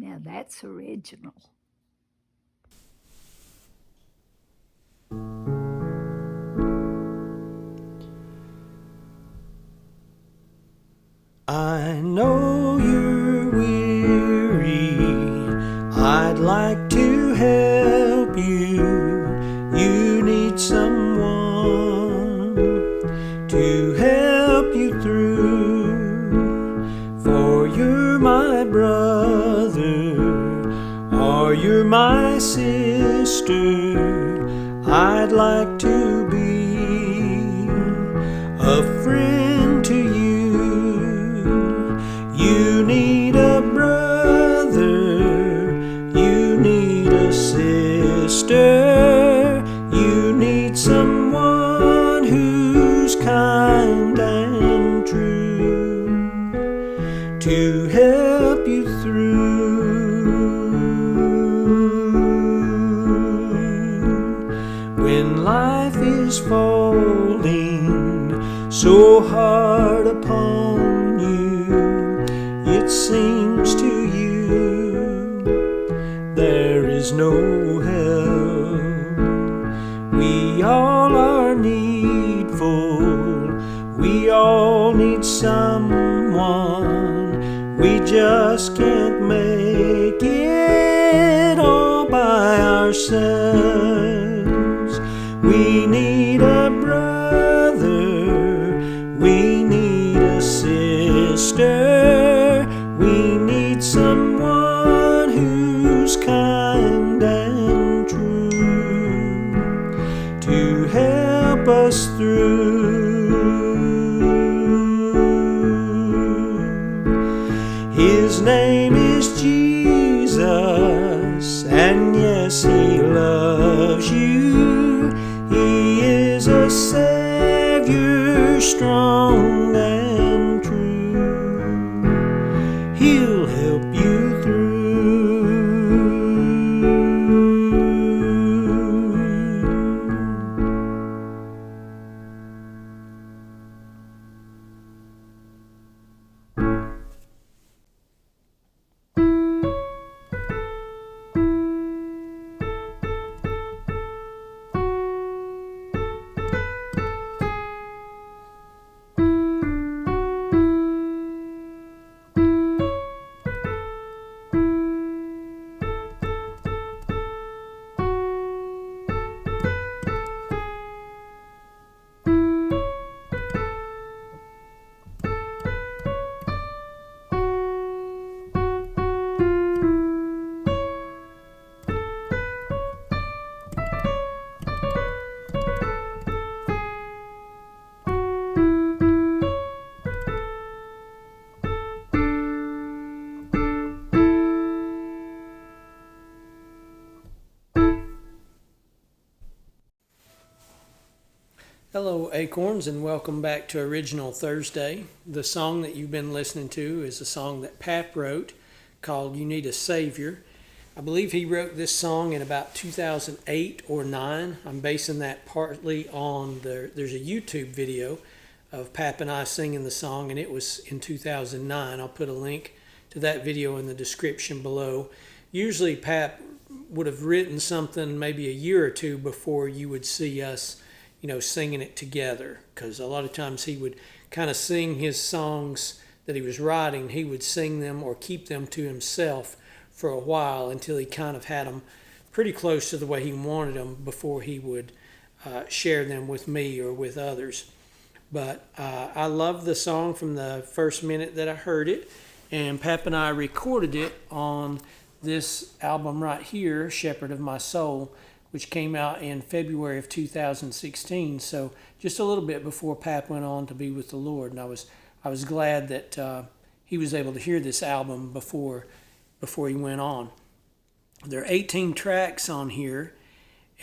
Now that's original. I know you're weary, I'd like to help you. You need someone to help you through. For you're my brother, or you're my sister. I'd like to be a friend to you. You need a brother, you need a sister, you need someone who's kind and true to help you through. When life is falling so hard upon you, it seems to you there is no help. We all are needful, we all need someone. We just can't make it all by ourselves. We need a brother, we need a sister, we need someone who's kind and true to help us through. His name is Jesus, and yes, He loves you. He is a Savior, strong and true. He'll help you through. Hello, Acorns, and welcome back to Original Thursday. The song that you've been listening to is a song that Pap wrote called You Need a Savior. I believe he wrote this song in about 2008 or 9. I'm basing that partly on there's a YouTube video of Pap and I singing the song, and it was in 2009. I'll put a link to that video in the description below. Usually Pap would have written something maybe a year or two before you would see us singing it together, because a lot of times he would kind of sing his songs that he was writing. He would sing them or keep them to himself for a while until he kind of had them pretty close to the way he wanted them before he would share them with me or with others. But I love the song from the first minute that I heard it, and Pap and I recorded it on this album right here, Shepherd of My Soul, which came out in February of 2016, so just a little bit before Pap went on to be with the Lord. And I was glad that he was able to hear this album before he went on. There are 18 tracks on here,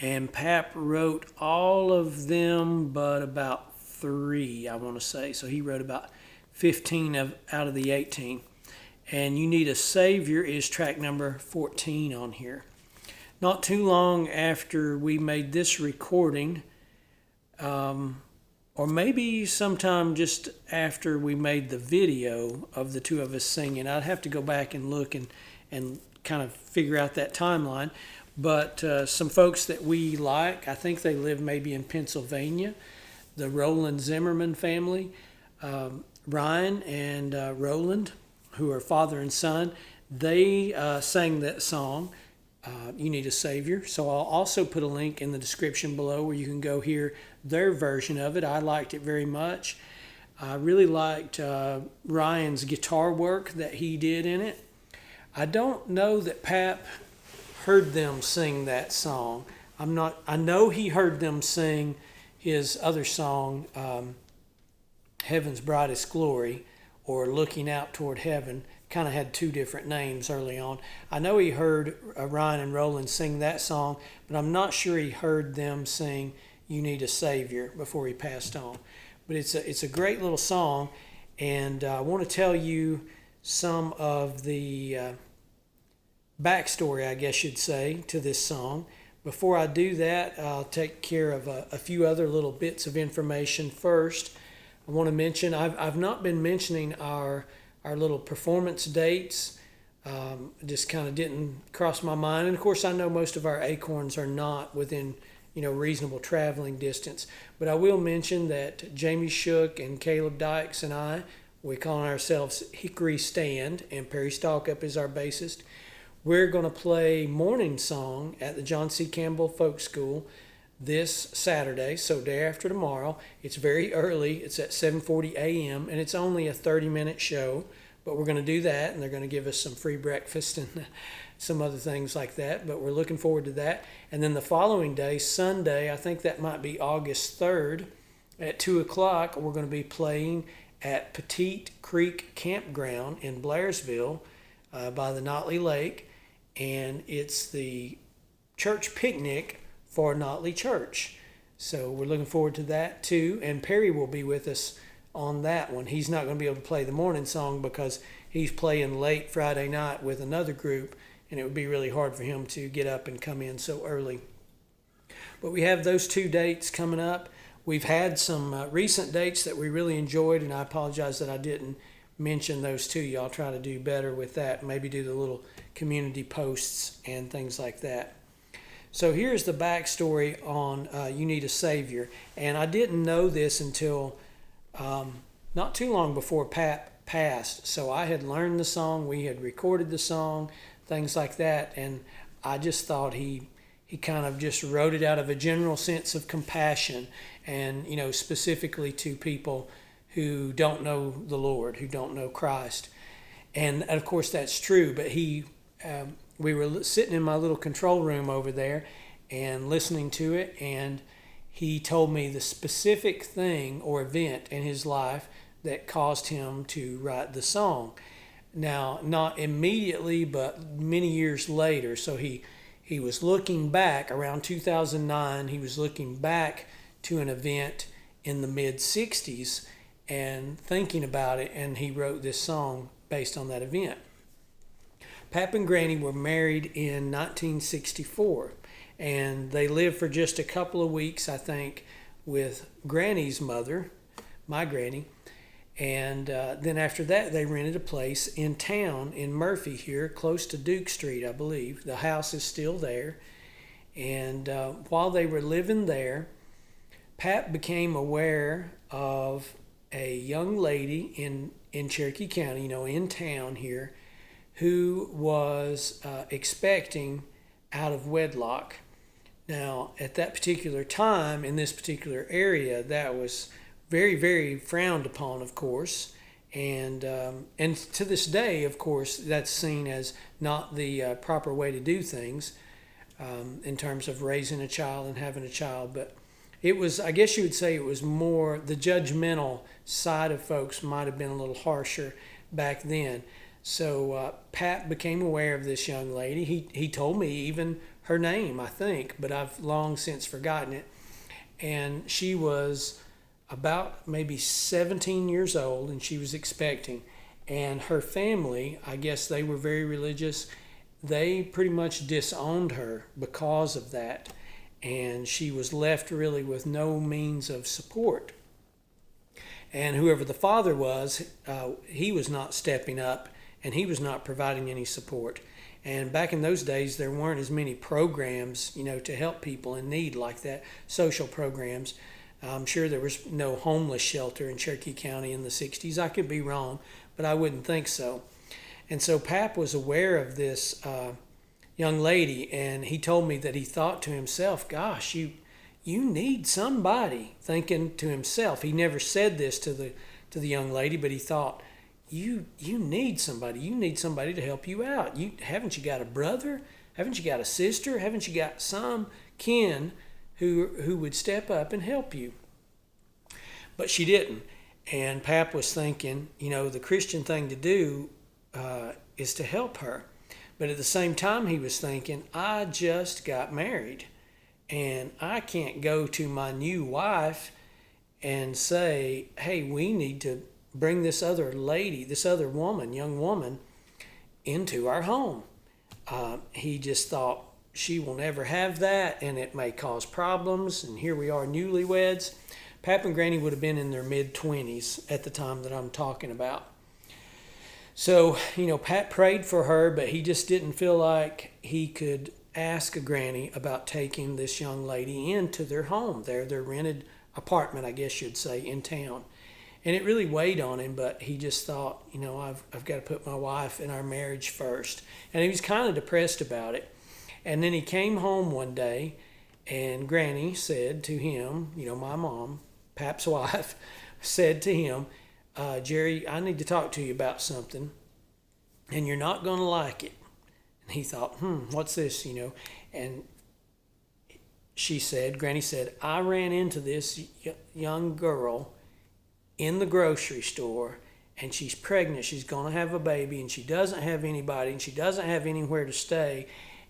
and Pap wrote all of them but about 3, I want to say. So he wrote about 15 out of the 18. And You Need a Savior is track number 14 on here. Not too long after we made this recording, or or maybe sometime just after we made the video of the two of us singing. I'd have to go back and look and kind of figure out that timeline. But some folks that we like, I think they live maybe in Pennsylvania, the Roland Zimmerman family, Ryan and Roland, who are father and son, they sang that song, You Need a Savior. So I'll also put a link in the description below where you can go hear their version of it. I liked it very much. I really liked Ryan's guitar work that he did in it. I don't know that Pap heard them sing that song. I know he heard them sing his other song, Heaven's Brightest Glory, or Looking Out Toward Heaven. Kind of had two different names early on. I know he heard Ryan and Roland sing that song, but I'm not sure he heard them sing You Need a Savior before he passed on. But it's a great little song, and I want to tell you some of the backstory, I guess you'd say, to this song. Before I do that, I'll take care of a few other little bits of information first. I want to mention, I've not been mentioning our little performance dates. Just kind of didn't cross my mind. And of course, I know most of our acorns are not within reasonable traveling distance. But I will mention that Jamie Shook and Caleb Dykes and I, we call ourselves Hickory Stand, and Perry Stalkup is our bassist. We're going to play morning song at the John C. Campbell Folk School this Saturday, so day after tomorrow. It's very early. It's at 7:40 a.m. and it's only a 30-minute show, but we're going to do that, and they're going to give us some free breakfast and some other things like that, but we're looking forward to that. And then the following day, Sunday, I think that might be August 3rd, at 2 o'clock, we're going to be playing at Petite Creek Campground in Blairsville by the Notley Lake, and it's the church picnic for Notley Church. So we're looking forward to that too, and Perry will be with us on that one. He's not going to be able to play the morning song because he's playing late Friday night with another group, and it would be really hard for him to get up and come in so early. But we have those two dates coming up. We've had some recent dates that we really enjoyed, and I apologize that I didn't mention those to you. I'll try to do better with that, maybe do the little community posts and things like that. So here's the backstory on You Need a Savior. And I didn't know this until not too long before Pat passed. So I had learned the song, we had recorded the song, things like that. And I just thought he kind of just wrote it out of a general sense of compassion and, specifically to people who don't know the Lord, who don't know Christ. And of course that's true, but we were sitting in my little control room over there and listening to it, and he told me the specific thing or event in his life that caused him to write the song. Now, not immediately, but many years later. So he was looking back around 2009. He was looking back to an event in the mid-'60s and thinking about it, and he wrote this song based on that event. Pap and Granny were married in 1964, and they lived for just a couple of weeks, I think, with Granny's mother, my granny, and then after that they rented a place in town in Murphy here, close to Duke Street, I believe. The house is still there, and while they were living there, Pap became aware of a young lady in Cherokee County, in town here, who was expecting out of wedlock. Now, at that particular time, in this particular area, that was very, very frowned upon, of course. And to this day, of course, that's seen as not the proper way to do things in terms of raising a child and having a child. But it was, I guess you would say, it was more, the judgmental side of folks might have been a little harsher back then. So Pat became aware of this young lady. He told me even her name, I think, but I've long since forgotten it. And she was about maybe 17 years old, and she was expecting. And her family, I guess they were very religious. They pretty much disowned her because of that. And she was left really with no means of support. And whoever the father was, he was not stepping up, and he was not providing any support. And back in those days, there weren't as many programs, to help people in need like that, social programs. I'm sure there was no homeless shelter in Cherokee County in the 60s. I could be wrong, but I wouldn't think so. And so Pap was aware of this young lady, and he told me that he thought to himself, gosh, you need somebody, thinking to himself. He never said this to the young lady, but he thought, you need somebody. You need somebody to help you out. Haven't you got a brother? Haven't you got a sister? Haven't you got some kin who would step up and help you? But she didn't. And Pap was thinking, the Christian thing to do is to help her. But at the same time, he was thinking, I just got married, and I can't go to my new wife and say, hey, we need to bring this other lady, this other woman, young woman, into our home. He just thought, she will never have that, and it may cause problems, and here we are newlyweds. Pap and Granny would have been in their mid-20s at the time that I'm talking about. So, Pat prayed for her, but he just didn't feel like he could ask a granny about taking this young lady into their home, their rented apartment, I guess you'd say, in town. And it really weighed on him, but he just thought, I've got to put my wife and our marriage first. And he was kind of depressed about it. And then he came home one day, and Granny said to him, my mom, Pap's wife, said to him, Jerry, I need to talk to you about something, and you're not going to like it. And he thought, what's this, And Granny said, I ran into this young girl in the grocery store, and she's pregnant. She's going to have a baby, and she doesn't have anybody, and she doesn't have anywhere to stay,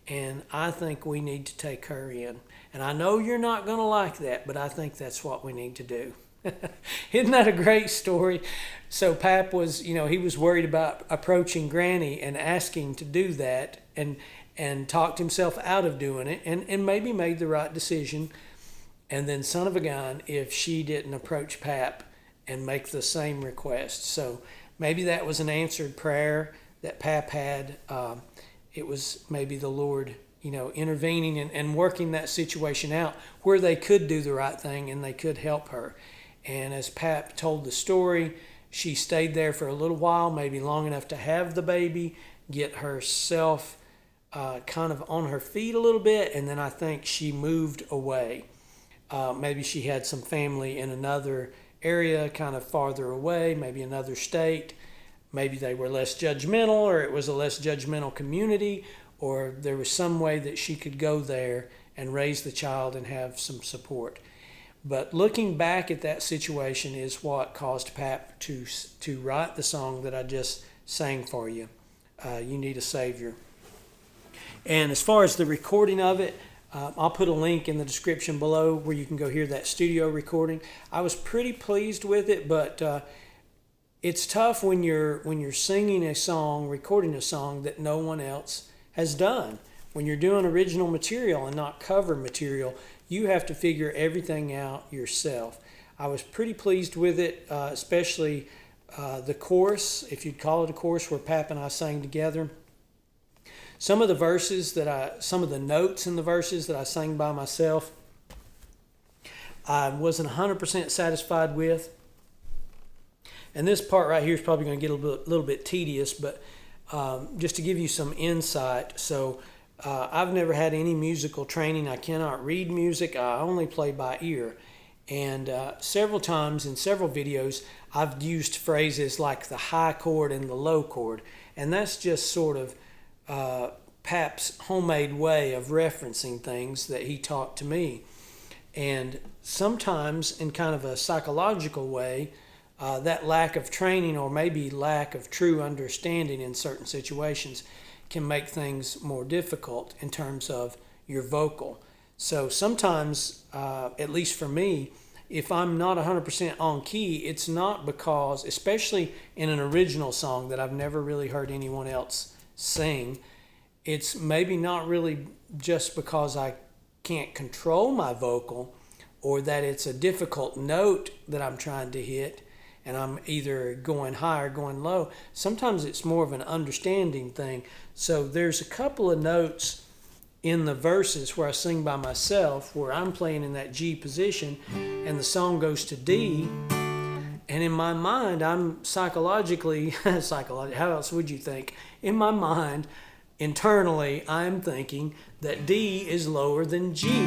and I think we need to take her in. And I know you're not going to like that, but I think that's what we need to do. Isn't that a great story? So Pap was, he was worried about approaching Granny and asking to do that, and talked himself out of doing it, and maybe made the right decision. And then son of a gun if she didn't approach Pap and make the same request. So maybe that was an answered prayer that Pap had. It was maybe the Lord, intervening and working that situation out where they could do the right thing and they could help her. And as Pap told the story, she stayed there for a little while, maybe long enough to have the baby, get herself kind of on her feet a little bit, and then I think she moved away. Maybe she had some family in another area, kind of farther away, maybe another state. Maybe they were less judgmental, or it was a less judgmental community, or there was some way that she could go there and raise the child and have some support. But looking back at that situation is what caused Pap to write the song that I just sang for you, You Need a Savior. And as far as the recording of it, I'll put a link in the description below where you can go hear that studio recording. I was pretty pleased with it, but it's tough when you're singing a song, recording a song that no one else has done. When you're doing original material and not cover material, you have to figure everything out yourself. I was pretty pleased with it, especially the chorus, if you'd call it a chorus, where Pap and I sang together. Some of the notes in the verses that I sang by myself, I wasn't 100% satisfied with. And this part right here is probably going to get a little bit tedious, but just to give you some insight. So I've never had any musical training. I cannot read music. I only play by ear. And several times in several videos, I've used phrases like the high chord and the low chord. And that's just sort of Pap's homemade way of referencing things that he taught to me. And sometimes in kind of a psychological way, that lack of training or maybe lack of true understanding in certain situations can make things more difficult in terms of your vocal. So sometimes, at least for me, if I'm not 100% on key, it's not because, especially in an original song that I've never really heard anyone else sing, it's maybe not really just because I can't control my vocal or that it's a difficult note that I'm trying to hit. and I'm either going high or going low. Sometimes it's more of an understanding thing. So there's a couple of notes in the verses where I sing by myself where I'm playing in that G position and the song goes to D. And in my mind, I'm psychologically, how else would you think? In my mind, internally, I'm thinking that D is lower than G.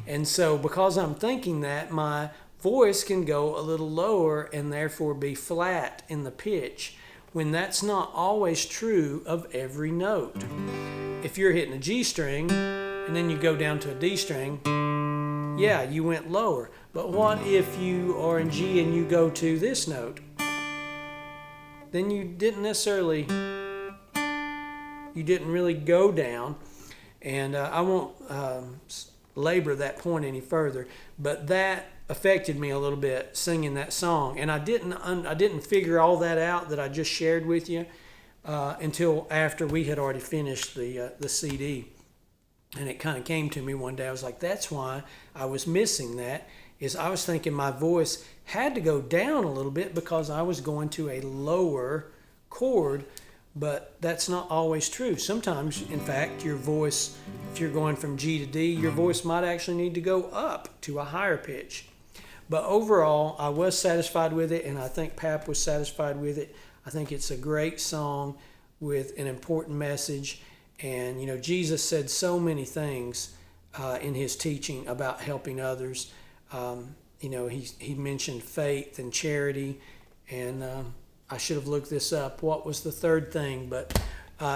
And so because I'm thinking that, my voice can go a little lower and therefore be flat in the pitch, when that's not always true of every note. If you're hitting a G string and then you go down to a D string, yeah, you went lower. But what if you are in G and you go to this note? Then you didn't really go down. And I won't labor that point any further, but that affected me a little bit singing that song. And I didn't figure all that out that I just shared with you until after we had already finished the CD. And it kind of came to me one day. I was like, that's why I was missing that, is I was thinking my voice had to go down a little bit because I was going to a lower chord, but that's not always true. Sometimes, in fact, your voice, if you're going from G to D, your voice might actually need to go up to a higher pitch. But overall, I was satisfied with it, and I think Pap was satisfied with it. I think it's a great song with an important message. And, you know, Jesus said so many things in his teaching about helping others. You know, he mentioned faith and charity, and I should have looked this up. What was the third thing? But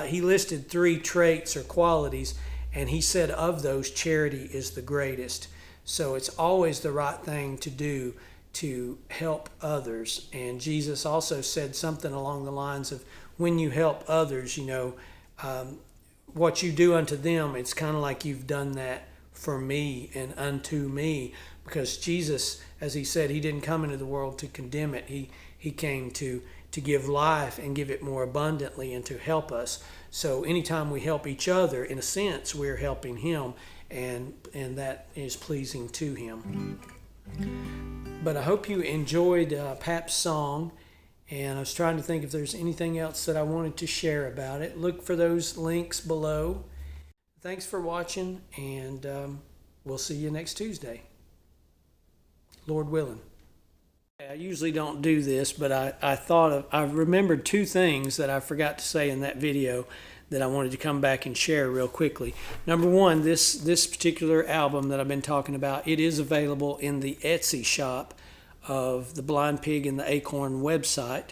he listed 3 traits or qualities, and he said of those, charity is the greatest. So it's always the right thing to do to help others. And Jesus also said something along the lines of, when you help others, you know, what you do unto them, it's kind of like you've done that for me and unto me. Because Jesus, as he said, he didn't come into the world to condemn it. He came to give life and give it more abundantly and to help us. So anytime we help each other, in a sense, we're helping him, and that is pleasing to him. But I hope you enjoyed Pap's song, and I was trying to think if there's anything else that I wanted to share about it. Look for those links below. Thanks for watching, and we'll see you next Tuesday, Lord willing. I usually don't do this, but I remembered 2 things that I forgot to say in that video that I wanted to come back and share real quickly. Number 1, this particular album that I've been talking about, it is available in the Etsy shop of the Blind Pig and the Acorn website.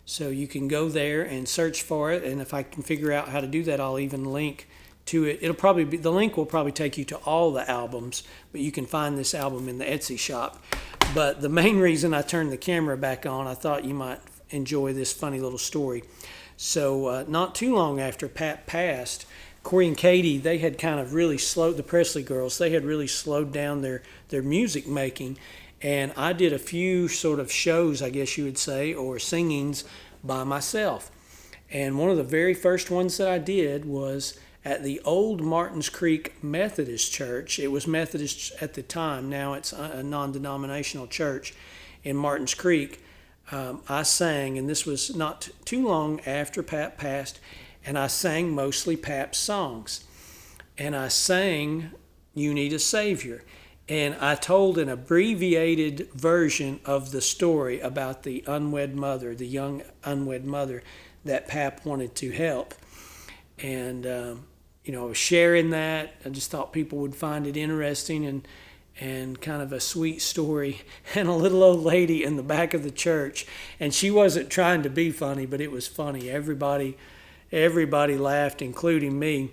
So you can go there and search for it, and if I can figure out how to do that, I'll even link to it. The link will probably take you to all the albums, but you can find this album in the Etsy shop. But the main reason I turned the camera back on, I thought you might enjoy this funny little story. So not too long after Pat passed, Corey and Katie, they had kind of really slowed, the Presley girls, they had really slowed down their music making. And I did a few sort of shows, I guess you would say, or singings by myself. And one of the very first ones that I did was at the old Martins Creek Methodist Church. It was Methodist at the time. Now it's a non-denominational church in Martins Creek. I sang, and this was not too long after Pap passed, and I sang mostly Pap's songs. And I sang You Need a Savior. And I told an abbreviated version of the story about the unwed mother, the young unwed mother that Pap wanted to help. And, you know, I was sharing that. I just thought people would find it interesting and kind of a sweet story. And a little old lady in the back of the church, and she wasn't trying to be funny, but it was funny. Everybody laughed, including me.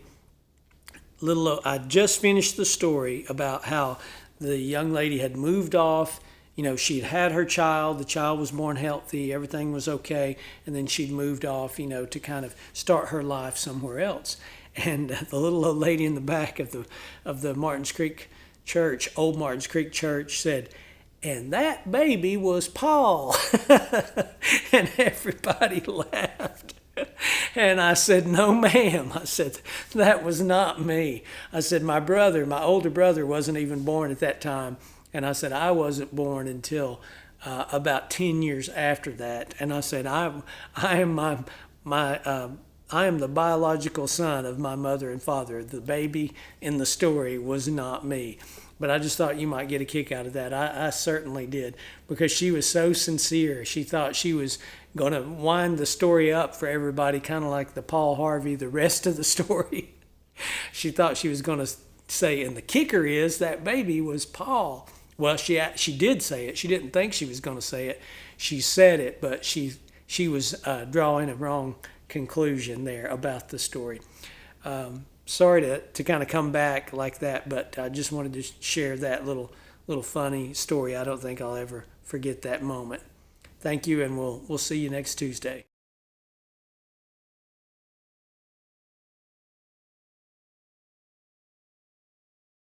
I just finished the story about how the young lady had moved off. You know, she'd had her child. The child was born healthy. Everything was okay. And then she'd moved off, you know, to kind of start her life somewhere else. And the little old lady in the back of the Martins Creek Church, old Martins Creek Church, said, "And that baby was Paul." And everybody laughed. And I said, "No, ma'am." I said, "That was not me." I said, my older brother wasn't even born at that time. And I said, I wasn't born until about 10 years after that. And I said, I am I am the biological son of my mother and father. The baby in the story was not me. But I just thought you might get a kick out of that. I certainly did, because she was so sincere. She thought she was going to wind the story up for everybody, kind of like the Paul Harvey, the rest of the story. She thought she was going to say, and the kicker is that baby was Paul. Well, she did say it. She didn't think she was going to say it. She said it, but she was drawing a wrong conclusion there about the story. Sorry to kind of come back like that, but I just wanted to share that little funny story. I don't think I'll ever forget that moment. Thank you, and we'll see you next Tuesday.